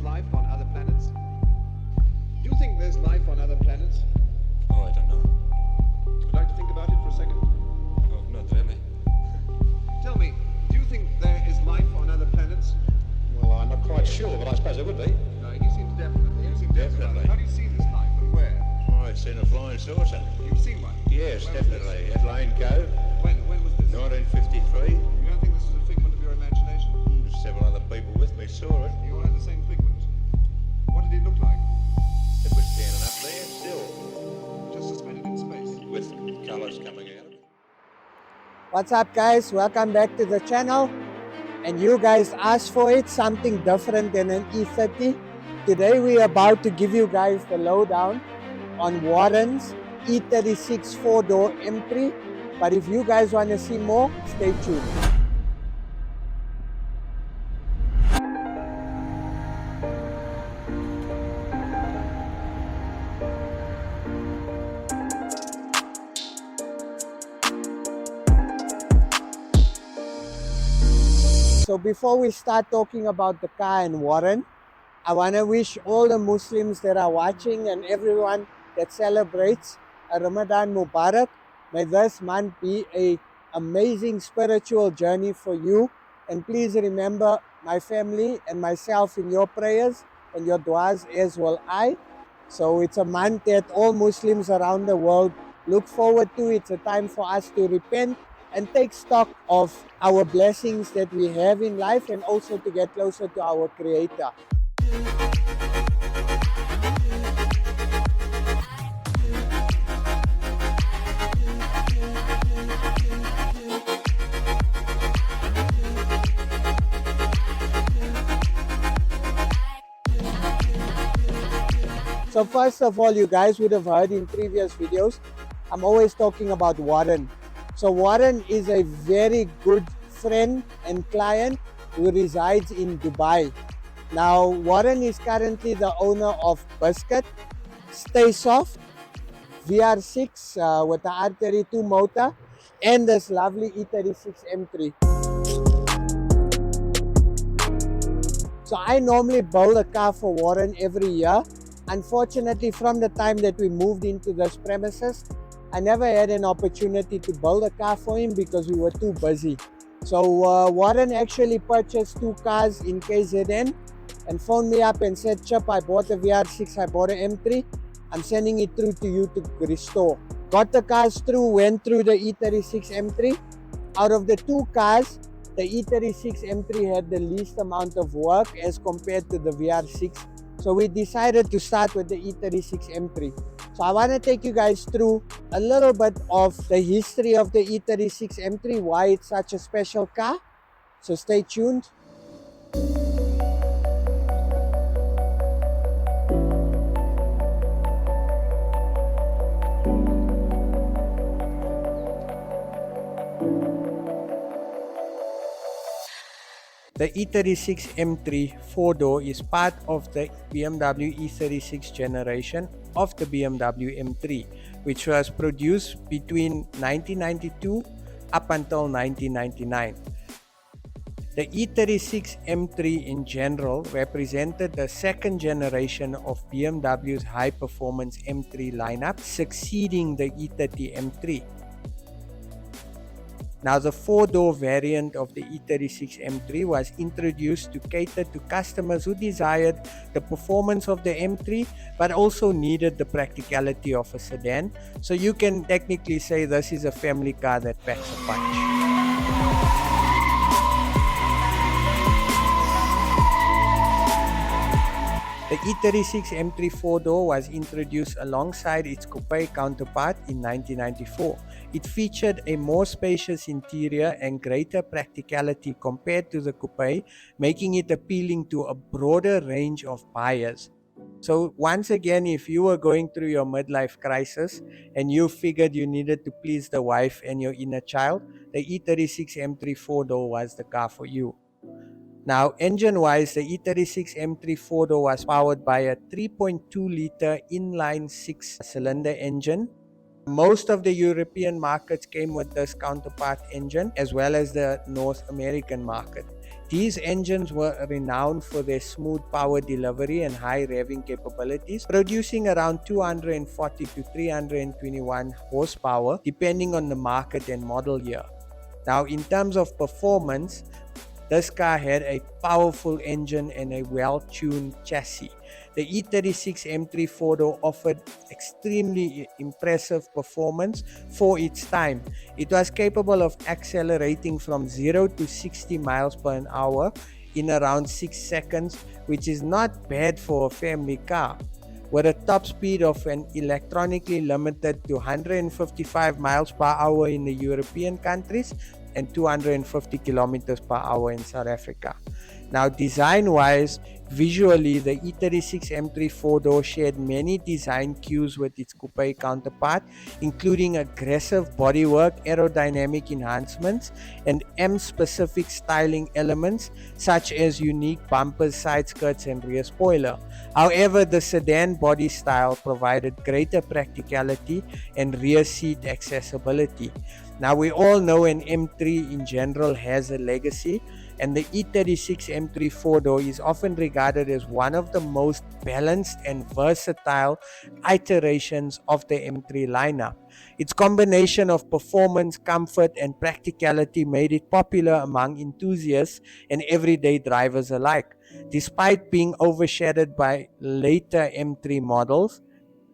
life on other planets? Do you think there's life on other planets? Oh, I don't know. Would you like to think about it for a second? Oh, not really. Tell me, do you think there is life on other planets? Well, I'm not quite sure, but I suppose it would be. No, you seem definitely. You seem definitely. How do you see this life and where? Oh, I've seen a flying saucer. You've seen one? Yes, Where was definitely. At Lane Cove, When was this? 1953. You don't think this is a figment of your imagination? Several other people with me saw it. You all had the same figment. What did it look like? It was standing up there still, Just suspended in space. with colours coming out. What's up, guys? Welcome back to the channel. And you guys asked for it, something different than an E30. Today we're about to give you guys the lowdown on Warren's E36 4-door M3. But if you guys want to see more, stay tuned. So before we start talking about the car and Warren, I want to wish all the Muslims that are watching and everyone that celebrates a Ramadan Mubarak. May this month be an amazing spiritual journey for you. And please remember my family and myself in your prayers and your du'as as well I. So it's a month that all Muslims around the world look forward to. It's a time for us to repent and take stock of our blessings that we have in life and also to get closer to our Creator. So first of all, you guys would have heard in previous videos, I'm always talking about Warren. So Warren is a very good friend and client who resides in Dubai. Now Warren is currently the owner of Biscuit, Stay Soft, VR6 with the R32 motor and this lovely E36 M3. So I normally build a car for Warren every year. Unfortunately, from the time that we moved into this premises, I never had an opportunity to build a car for him because we were too busy. So Warren actually purchased 2 cars in KZN and phoned me up and said, Chip, I bought a VR6, I bought an M3. I'm sending it through to you to restore. Got the cars through, went through the E36 M3. Out of the 2 cars, the E36 M3 had the least amount of work as compared to the VR6. So we decided to start with the E36 M3. So I want to take you guys through a little bit of the history of the E36 M3, why it's such a special car. So stay tuned. The E36 M3 4-door is part of the BMW E36 generation of the BMW M3, which was produced between 1992 up until 1999. The E36 M3 in general represented the second generation of BMW's high-performance M3 lineup, succeeding the E30 M3. Now, the 4-door variant of the E36 M3 was introduced to cater to customers who desired the performance of the M3 but also needed the practicality of a sedan. So you can technically say this is a family car that packs a punch. The E36 M3 4-door was introduced alongside its coupe counterpart in 1994. It featured a more spacious interior and greater practicality compared to the coupe, making it appealing to a broader range of buyers. So once again, if you were going through your midlife crisis and you figured you needed to please the wife and your inner child, the E36 M3 4-door was the car for you. Now, engine-wise, the E36 M3 4-door was powered by a 3.2-liter inline 6-cylinder engine. Most of the European markets came with this counterpart engine, as well as the North American market. These engines were renowned for their smooth power delivery and high revving capabilities, producing around 240 to 321 horsepower depending on the market and model year. Now, in terms of performance, this car had a powerful engine and a well-tuned chassis. The E36 M3 4-door offered extremely impressive performance for its time. It was capable of accelerating from 0 to 60 miles per hour in around 6 seconds, which is not bad for a family car. With a top speed of an electronically limited to 155 miles per hour in the European countries and 250 kilometers per hour in South Africa. Now, design-wise, visually, the E36 M3 4-door shared many design cues with its coupe counterpart, including aggressive bodywork, aerodynamic enhancements, and M-specific styling elements such as unique bumpers, side skirts, and rear spoiler. However, the sedan body style provided greater practicality and rear seat accessibility. Now, we all know an M3 in general has a legacy, and the E36 M3 4-door is often regarded as one of the most balanced and versatile iterations of the M3 lineup. Its combination of performance, comfort, and practicality made it popular among enthusiasts and everyday drivers alike. Despite being overshadowed by later M3 models,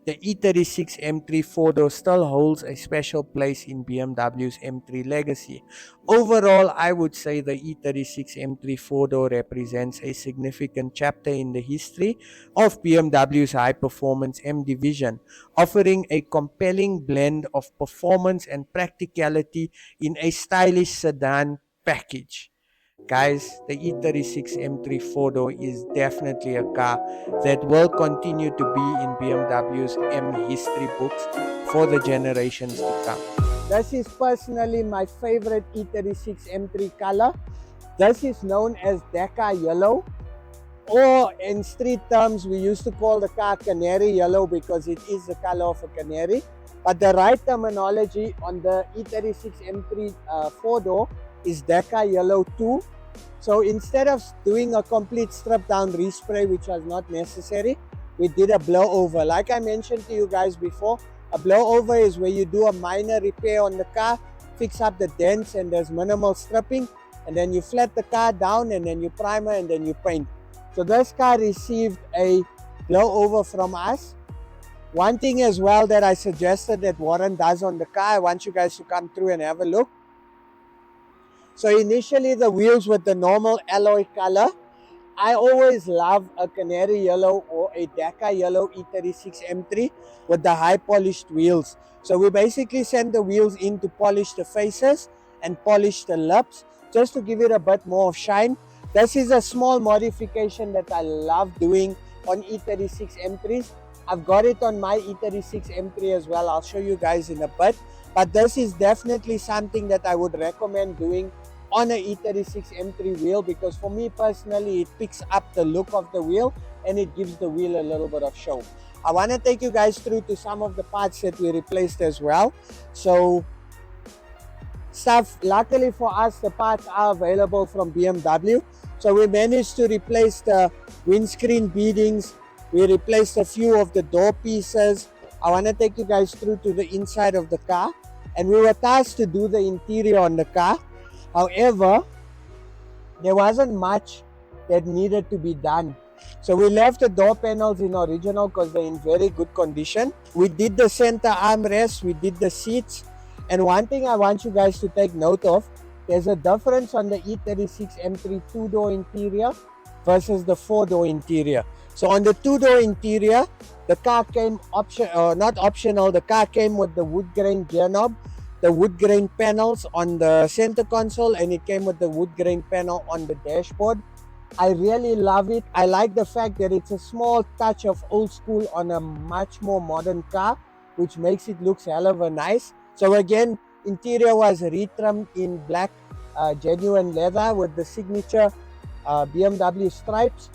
the E36 M3 4-door still holds a special place in BMW's M3 legacy. Overall, I would say the E36 M3 4-door represents a significant chapter in the history of BMW's high-performance M division, offering a compelling blend of performance and practicality in a stylish sedan package. Guys, the E36 M3 4-door is definitely a car that will continue to be in BMW's M history books for the generations to come. This is personally my favorite E36 M3 color. This is known as Dakar Yellow, or in street terms we used to call the car Canary Yellow because it is the color of a canary. But the right terminology on the E36 M3 4-door is Dakar Yellow 2. So instead of doing a complete strip down respray, which was not necessary, we did a blowover. Like I mentioned to you guys before, a blowover is where you do a minor repair on the car, fix up the dents, and there's minimal stripping, and then you flat the car down, and then you primer, and then you paint. So this car received a blowover from us. One thing as well that I suggested that Warren does on the car, I want you guys to come through and have a look. So initially the wheels with the normal alloy color. I always love a canary yellow or a Dakar yellow E36 M3 with the high polished wheels. So we basically send the wheels in to polish the faces and polish the lips just to give it a bit more of shine. This is a small modification that I love doing on E36 M3s. I've got it on my E36 M3 as well. I'll show you guys in a bit. But this is definitely something that I would recommend doing on a E36 M3 wheel, because for me personally it picks up the look of the wheel and it gives the wheel a little bit of show. I want to take you guys through to some of the parts that we replaced as well. So luckily for us, the parts are available from BMW. So we managed to replace the windscreen beadings, we replaced a few of the door pieces. I want to take you guys through to the inside of the car, and we were tasked to do the interior on the car. However, there wasn't much that needed to be done. So we left the door panels in original because they're in very good condition. We did the center armrest, we did the seats. And one thing I want you guys to take note of, there's a difference on the E36 M3 2-door interior versus the 4-door interior. So on the 2-door interior, the car came the car came with the wood grain gear knob, the wood grain panels on the center console, and it came with the wood grain panel on the dashboard. I really love it. I like the fact that it's a small touch of old school on a much more modern car, which makes it look hell of a nice. So again, interior was retrimmed in black genuine leather with the signature BMW stripes.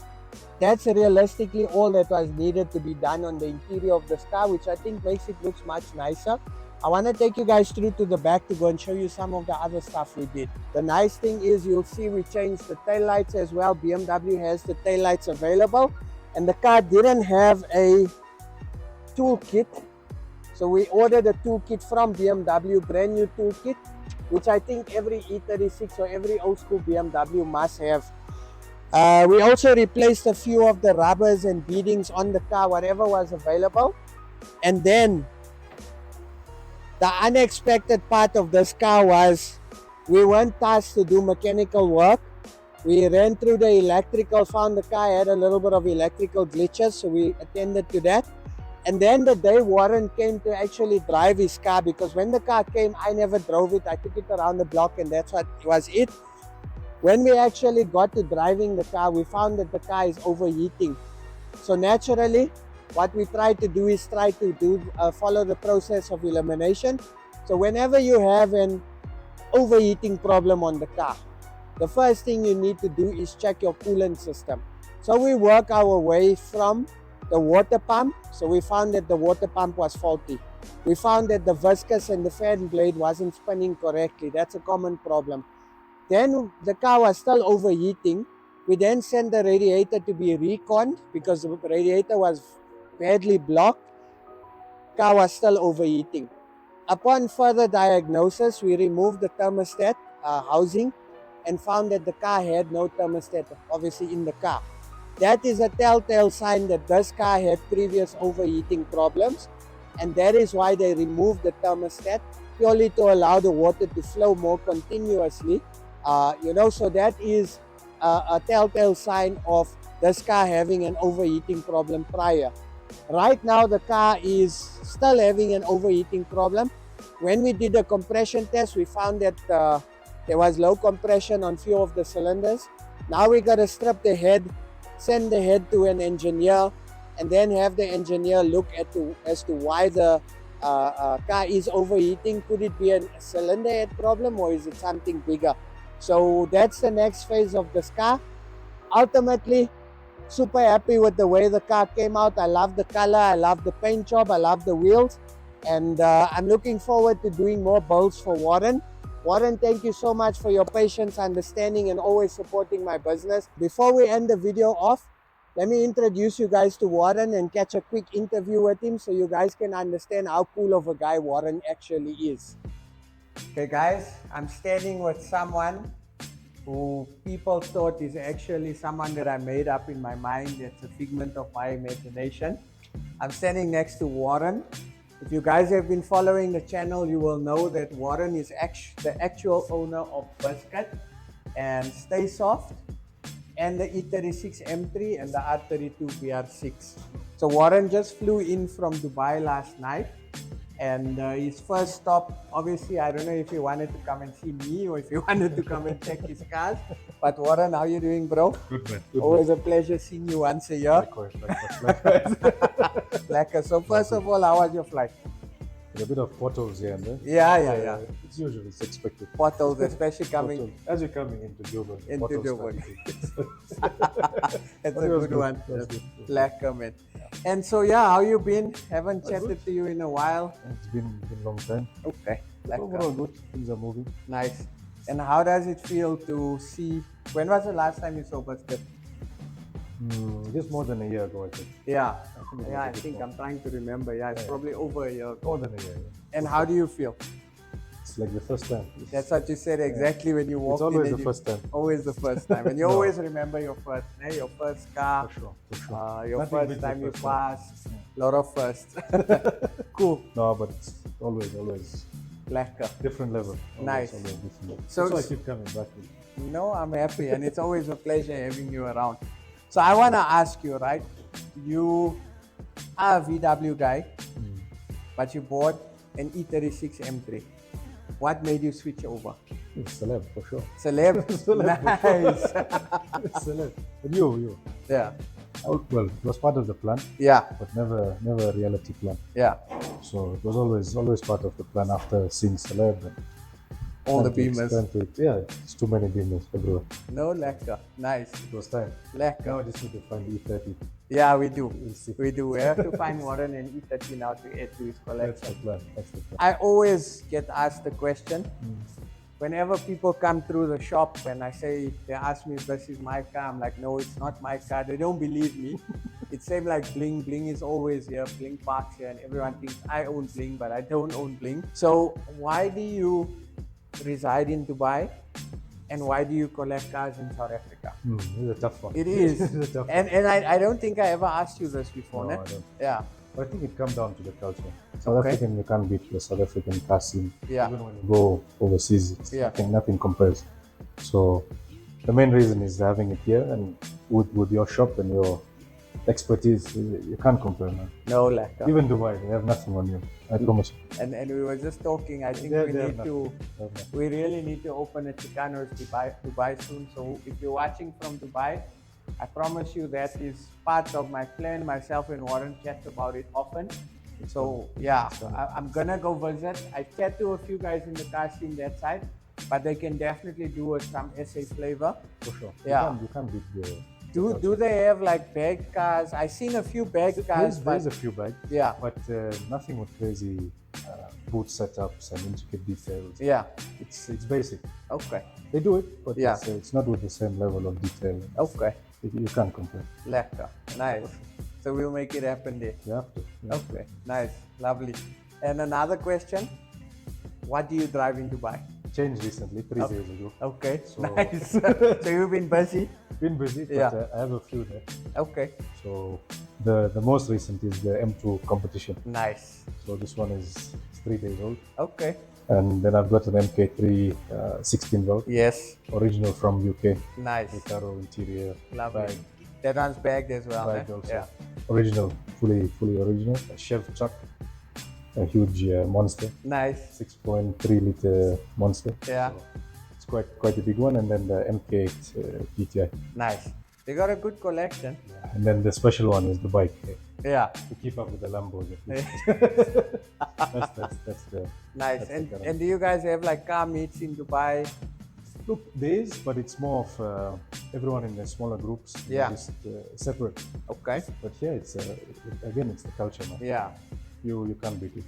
That's realistically all that was needed to be done on the interior of this car, which I think makes it look much nicer. I want to take you guys through to the back to go and show you some of the other stuff we did. The nice thing is you'll see we changed the tail lights as well. BMW has the tail lights available, and the car didn't have a toolkit. So we ordered a toolkit from BMW, brand new toolkit, which I think every E36 or every old school BMW must have. We also replaced a few of the rubbers and beadings on the car, whatever was available. And then the unexpected part of this car was we weren't tasked to do mechanical work. We ran through the electrical, found the car had a little bit of electrical glitches, so we attended to that. And then the day Warren came to actually drive his car, because when the car came, I never drove it. I took it around the block and that's what was it. When we actually got to driving the car, we found that the car is overheating. So naturally, what we try to do is follow the process of elimination. So whenever you have an overheating problem on the car, the first thing you need to do is check your coolant system. So we work our way from the water pump. So we found that the water pump was faulty. We found that the viscous and the fan blade wasn't spinning correctly. That's a common problem. Then the car was still overheating. We then sent the radiator to be reconned because the radiator was badly blocked. Car was still overheating. Upon further diagnosis, we removed the thermostat housing and found that the car had no thermostat, obviously, in the car. That is a telltale sign that this car had previous overheating problems, and that is why they removed the thermostat, purely to allow the water to flow more continuously. So that is a telltale sign of this car having an overheating problem prior. Right now the car is still having an overheating problem. When we did a compression test, we found that there was low compression on few of the cylinders. Now we got to strip the head, send the head to an engineer, and then have the engineer look as to why the car is overheating. Could it be a cylinder head problem, or is it something bigger? So that's the next phase of this car. Ultimately, super happy with the way the car came out. I love the color, I love the paint job, I love the wheels, and I'm looking forward to doing more builds for Warren. Warren, thank you so much for your patience, understanding, and always supporting my business. Before we end the video off, let me introduce you guys to Warren and catch a quick interview with him so you guys can understand how cool of a guy Warren actually is. Okay guys, I'm standing with someone who people thought is actually someone that I made up in my mind. It's a figment of my imagination. I'm standing next to Warren. If you guys have been following the channel, you will know that Warren is the actual owner of Biscuit and Stay Soft and the E36 M3 and the R32 BR6. So Warren just flew in from Dubai last night, and his first stop, obviously, I don't know if he wanted to come and see me or if he wanted to come and check his cars. But Warren, how you doing, bro? Good, man. Good, Always a pleasure seeing you once a year. Likewise. Like, so first of all, how was your flight? A bit of potholes here and there. Yeah. It's usually expected. Potholes, especially coming Potholes. As you're coming into Durban. into potholes Durban. start. It's But a it was good one. It was good. Black comment. And so, yeah, how you been? Haven't chatted to you in a while. It's been a long time. Okay. Black Overall good. Things are moving. Nice. And how does it feel to see? When was the last time you saw Biscuit? Just more than a year ago, I think. Yeah. it was I a bit think more. I'm trying to remember. Yeah, it's Yeah. probably over a year ago. More than a year. Yeah. And how do you feel? It's like the first time. That's what you said exactly when you walked It's always in. the and first time. Always the first time. And you No. always remember your first, your first car, For sure. your Nothing first beats the time you first time. passed. Lot of firsts. Cool. No, but it's always Black car. different level. Nice. Always different level. So- That's why I keep coming back. No, I'm happy, and it's always a pleasure having you around. So I want to ask you, right? You are a VW guy, but you bought an E36 M3. What made you switch over? It's celeb, for sure. Celeb. Celeb, Nice. It's celeb. But you. Yeah. Well, it was part of the plan, Yeah. but never a reality plan. Yeah. So it was always part of the plan after seeing celeb. And all the Trying to Beamers. expand to it. Yeah, it's too many Beamers everywhere. No, lekker. Nice. It was time. Lekker. Now I just need to find E30. Yeah, we do. We'll see. We do. We have to find Warren and E30 now to add to his That's collection. the plan. That's the plan. I always get asked the question whenever people come through the shop and I say, they ask me if this is my car, I'm like, no, it's not my car. They don't believe me. It's same like Bling. Bling is always here. Bling parks here and everyone thinks I own Bling, but I don't own Bling. So why do you reside in Dubai and why do you collect cars in South Africa? This is a tough one. It is. It's a tough And I don't think I ever asked you this before, one. ne? No, I don't. Yeah. But I think it comes down to the culture. South Okay. African, you can't beat the South African car scene. Yeah. Even when you go overseas, it's Yeah. nothing compares. So the main reason is having it here, and with your shop and your expertise, you can't compare, man. No, lekker. Even Dubai, they have nothing on you. I promise you. And we were just talking. I think They- we they have need nothing. to. They have nothing. We really need to open a Chicanos Dubai soon. So if you're watching from Dubai, I promise you that is part of my plan. Myself and Warren chat about it often. So yeah, I'm gonna go visit. I chat to a few guys in the car scene that side, but they can definitely do some SA flavor. For sure. Yeah. You can't beat the. Do they have like bag cars? I seen a few bag cars, There's but a few bags, yeah, but nothing with crazy boot setups and intricate details. yeah. It's basic. Okay, They do it, but Yeah. it's not with the same level of detail. okay. You can't compare. Lekker, nice. So we'll make it happen there. You have to. Yeah. Okay, nice, lovely. And another question, what do you drive in Dubai? Changed recently, 3 days ago. Okay, So- nice. So you've been busy? Been busy, but Yeah. I have a few there. Okay, So the most recent is the M2 competition. nice. So this one is 3 days old. Okay, And then I've got an MK3 16 volt, yes, original from UK. nice, Recaro interior, lovely. bag, That one's bagged as well, bag eh? also. Yeah, Original, fully original. A Chev truck, a huge monster, nice, 6.3 liter monster. yeah, So it's quite a big one. And then the MK8 GTI. nice. They got a good collection. And then the special one is the bike, Yeah, to keep up with the Lambos. At least. that's the nice. That's the And current. and do you guys have like car meets in Dubai? look. There is, but it's more of everyone in the smaller groups. Yeah. Just separate. Okay, But here it's again it's the culture, man. yeah, You can't beat it.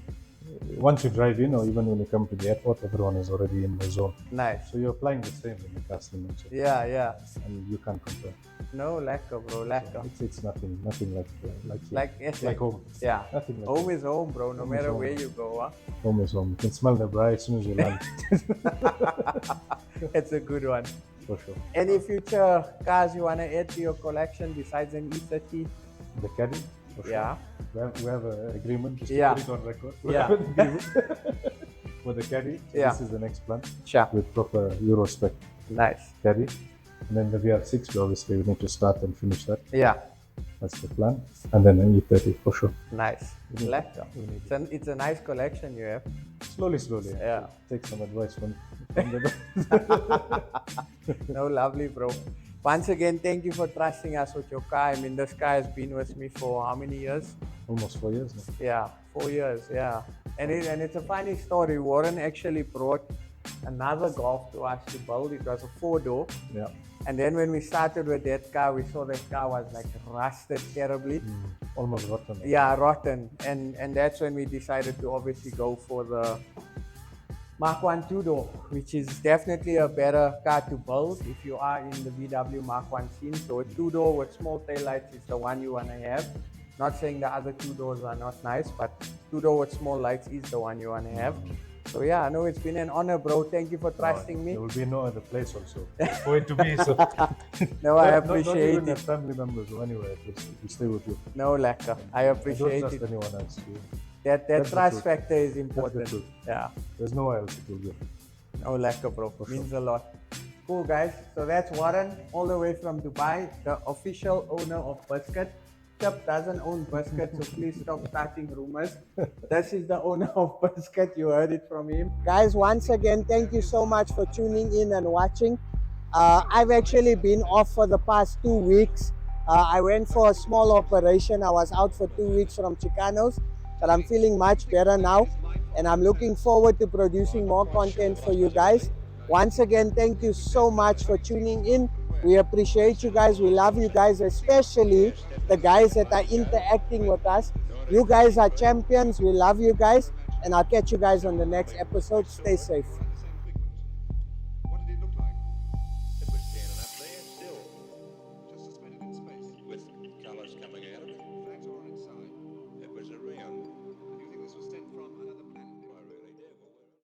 Once you drive in, or even when you come to the airport, everyone is already in the zone. nice. So you're applying the same in the car scene also, Yeah, yeah. and you can't compare. No, lekker, bro, lekker. It's nothing like here. Like SA. Like home. Yeah. Nothing like Home is home, bro, no Home is matter home. where you go. Huh? home is home. You can smell the bride as soon as you land. It's a good one. For sure. Any future cars you want to add to your collection besides an E30? The caddy. For sure. Yeah. We have an agreement. Just Yeah. to put it on record. We Yeah. have an agreement for the caddy. So Yeah. This is the next plan Sure. with proper Euro spec Nice. caddy. And then the VR6, we need to start and finish that. Yeah. That's the plan. And then an E30 for sure. Nice. Lekker. We need It's a nice collection you have. slowly. Yeah. Take some advice from the No, lovely, bro. Once again, thank you for trusting us with your car. I mean, this car has been with me for how many years? almost 4 years now. Yeah, 4 years, yeah. And it's a funny story. Warren actually brought another Golf to us to build. It was a 4-door. Yeah. And then when we started with that car, we saw that car was like rusted terribly. Almost rotten. Yeah, rotten. And that's when we decided to obviously go for the Mark 1 2-door, which is definitely a better car to build if you are in the VW Mark 1 scene. So a 2-door with small taillights is the one you want to have. Not saying the other 2 doors are not nice, but 2-door with small lights is the one you want to have. So yeah, no, it's been an honor, bro. Thank you for trusting me. There will be no other place also for it to be. So No, I not appreciate even it. the family members or anywhere. We stay with you. No, lekker. I I don't appreciate trust it. anyone else. That That's the trust truth. factor is That's the important. truth. Yeah. There's nowhere else it will be. Oh, lekker, bro. Means a lot. Cool, guys. So that's Warren, all the way from Dubai, the official owner of Biscuit. Chip doesn't own Biscuit, so please stop starting rumors. This is the owner of Biscuit. You heard it from him. Guys, once again, thank you so much for tuning in and watching. I've actually been off for the past 2 weeks. I went for a small operation. I was out for 2 weeks from Chicanos, but I'm feeling much better now. and I'm looking forward to producing more content for you guys. Once again, thank you so much for tuning in. We appreciate you guys. We love you guys, especially the guys that are interacting with us. You guys are champions. We love you guys, and I'll catch you guys on the next episode. Stay safe.